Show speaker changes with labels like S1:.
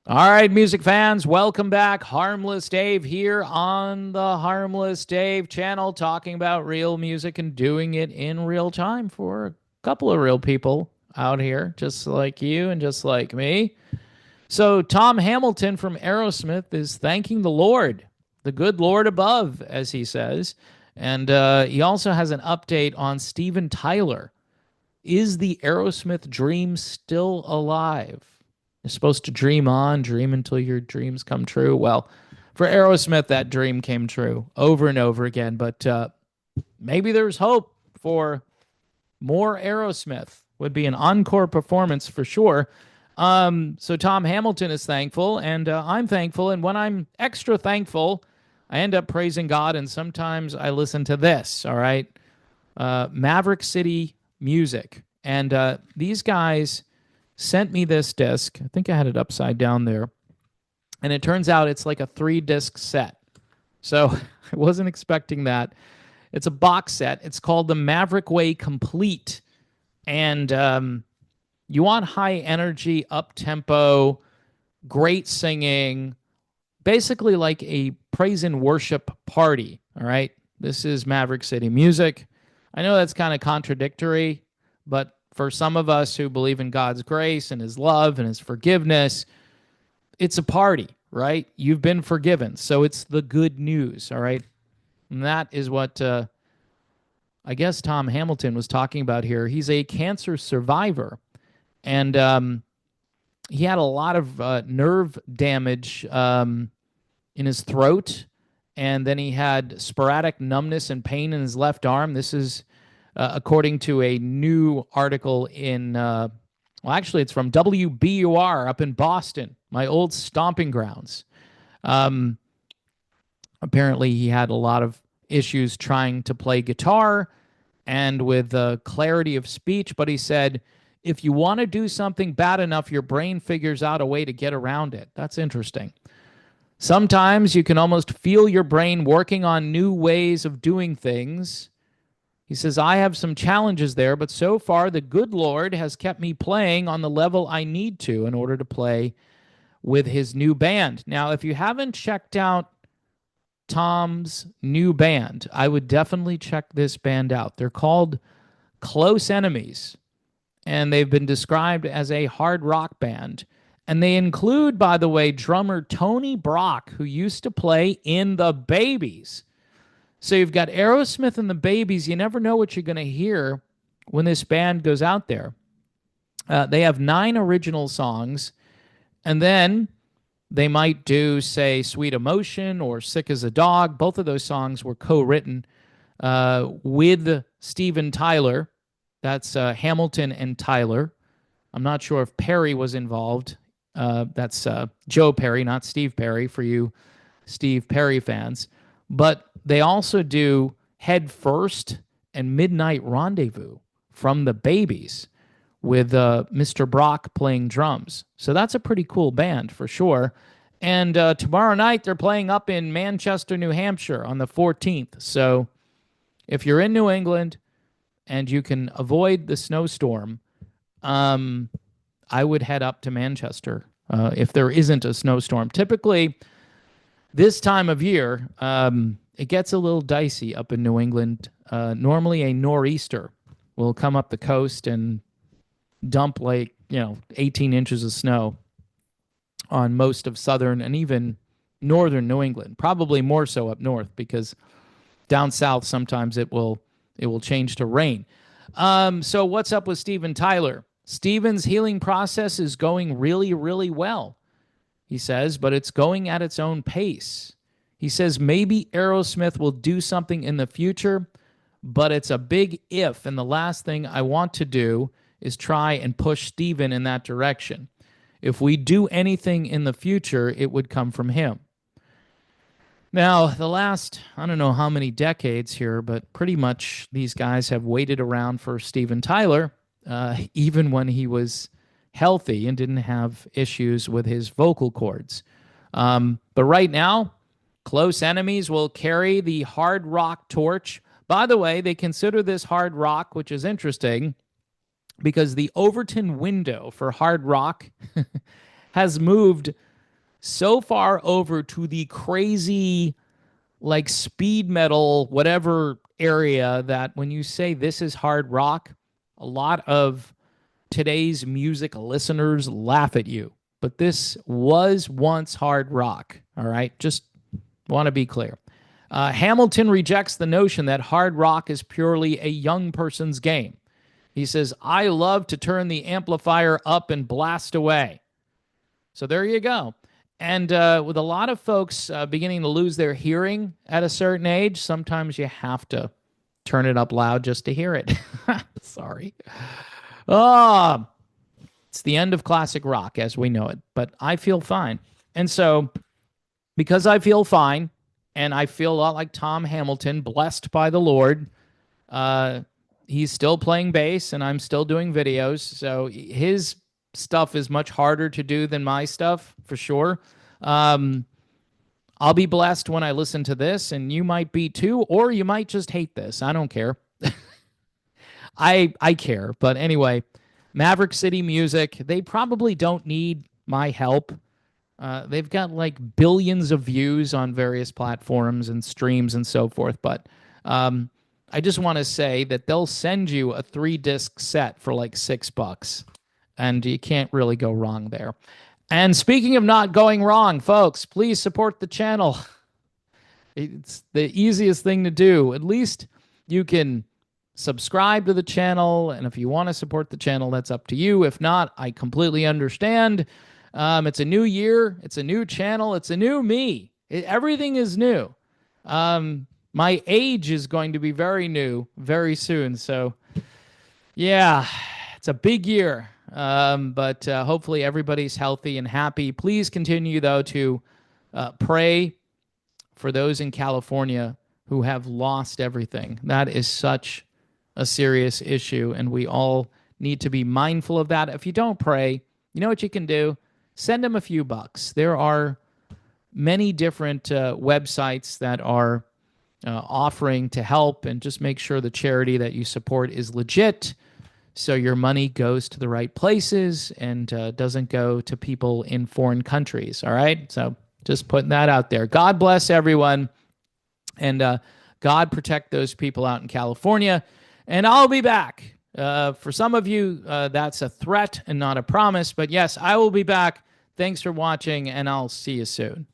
S1: All right, music fans, welcome back. Harmless Dave here on the Harmless Dave channel, talking about real music and doing it in real time for a couple of real people out here, just like you and just like me. So, Tom Hamilton from Aerosmith is thanking the Lord, the good Lord above, as he says. And he also has an update on Steven Tyler. Is the Aerosmith dream still alive? You're supposed to dream on, dream until your dreams come true. Well, for Aerosmith, that dream came true over and over again. But maybe there's hope for more Aerosmith. Would be an encore performance for sure. So Tom Hamilton is thankful, and I'm thankful. And when I'm extra thankful, I end up praising God, and sometimes I listen to this. All right, Maverick City Music, and these guys sent me this disc. I think I had it upside down there. And it turns out it's like a 3 disc set. So I wasn't expecting that. It's a box set. It's called the Maverick Way Complete. And you want high energy, up tempo, great singing, basically like a praise and worship party. All right. This is Maverick City Music. I know that's kind of contradictory, but for some of us who believe in God's grace and his love and his forgiveness, it's a party, right? You've been forgiven. So it's the good news, all right? And that is what I guess Tom Hamilton was talking about here. He's a cancer survivor, and he had a lot of nerve damage in his throat, and then he had sporadic numbness and pain in his left arm. This is according to a new article in, well, actually, it's from WBUR up in Boston, my old stomping grounds. Um, Apparently, he had a lot of issues trying to play guitar and with clarity of speech, but he said, if you want to do something bad enough, your brain figures out a way to get around it. That's interesting. Sometimes you can almost feel your brain working on new ways of doing things. He says, I have some challenges there, but so far the good Lord has kept me playing on the level I need to in order to play with his new band. Now, if you haven't checked out Tom's new band, I would definitely check this band out. They're called Close Enemies, and they've been described as a hard rock band. And they include, by the way, drummer Tony Brock, who used to play in the Babies. So you've got Aerosmith and the Babies. You never know what you're going to hear when this band goes out there. They have 9 original songs, and then they might do, say, Sweet Emotion or Sick as a Dog. Both of those songs were co-written with Steven Tyler. That's Hamilton and Tyler. I'm not sure if Perry was involved. That's Joe Perry, not Steve Perry, for you Steve Perry fans. But they also do Head First and Midnight Rendezvous from the Babies with Mr. Brock playing drums. So that's a pretty cool band for sure. And tomorrow night they're playing up in Manchester, New Hampshire on the 14th. So if you're in New England and you can avoid the snowstorm, I would head up to Manchester if there isn't a snowstorm. Typically, this time of year, it gets a little dicey up in New England. Normally, a nor'easter will come up the coast and dump 18 inches of snow on most of southern and even northern New England. Probably more so up north because down south sometimes it will change to rain. So what's up with Steven Tyler? Steven's healing process is going really, really well, he says, but it's going at its own pace. He says maybe Aerosmith will do something in the future, but it's a big if, and the last thing I want to do is try and push Steven in that direction. If we do anything in the future, it would come from him. Now, the last, I don't know how many decades here, but pretty much these guys have waited around for Steven Tyler, even when he was healthy and didn't have issues with his vocal cords. But right now, Close Enemies will carry the hard rock torch. By the way, they consider this hard rock, which is interesting because the Overton window for hard rock has moved so far over to the crazy, like speed metal, whatever area that when you say this is hard rock, a lot of today's music listeners laugh at you. But this was once hard rock. All right. Just want to be clear. Hamilton rejects the notion that hard rock is purely a young person's game. He says, I love to turn the amplifier up and blast away. So there you go. And with a lot of folks beginning to lose their hearing at a certain age, sometimes you have to turn it up loud just to hear it. Sorry. Oh, it's the end of classic rock as we know it, but I feel fine. And so because I feel fine and I feel a lot like Tom Hamilton, blessed by the Lord, he's still playing bass and I'm still doing videos. So his stuff is much harder to do than my stuff, for sure. I'll be blessed when I listen to this, and you might be too, or you might just hate this. I don't care. I care. But anyway, Maverick City Music, they probably don't need my help. They've got like billions of views on various platforms and streams and so forth. But I just want to say that they'll send you a 3-disc set for like $6. And you can't really go wrong there. And speaking of not going wrong, folks, please support the channel. It's the easiest thing to do. At least you can subscribe to the channel. And if you want to support the channel, that's up to you. If not, I completely understand. It's a new year. It's a new channel. It's a new me. Everything is new. My age is going to be very new very soon. So, yeah, it's a big year. But hopefully everybody's healthy and happy. Please continue, though, to pray for those in California who have lost everything. That is such a serious issue, and we all need to be mindful of that. If you don't pray, you know what you can do? Send them a few bucks. There are many different websites that are offering to help, and just make sure the charity that you support is legit, so your money goes to the right places and doesn't go to people in foreign countries, all right? So just putting that out there. God bless everyone, and God protect those people out in California. And I'll be back. For some of you, that's a threat and not a promise. But yes, I will be back. Thanks for watching, and I'll see you soon.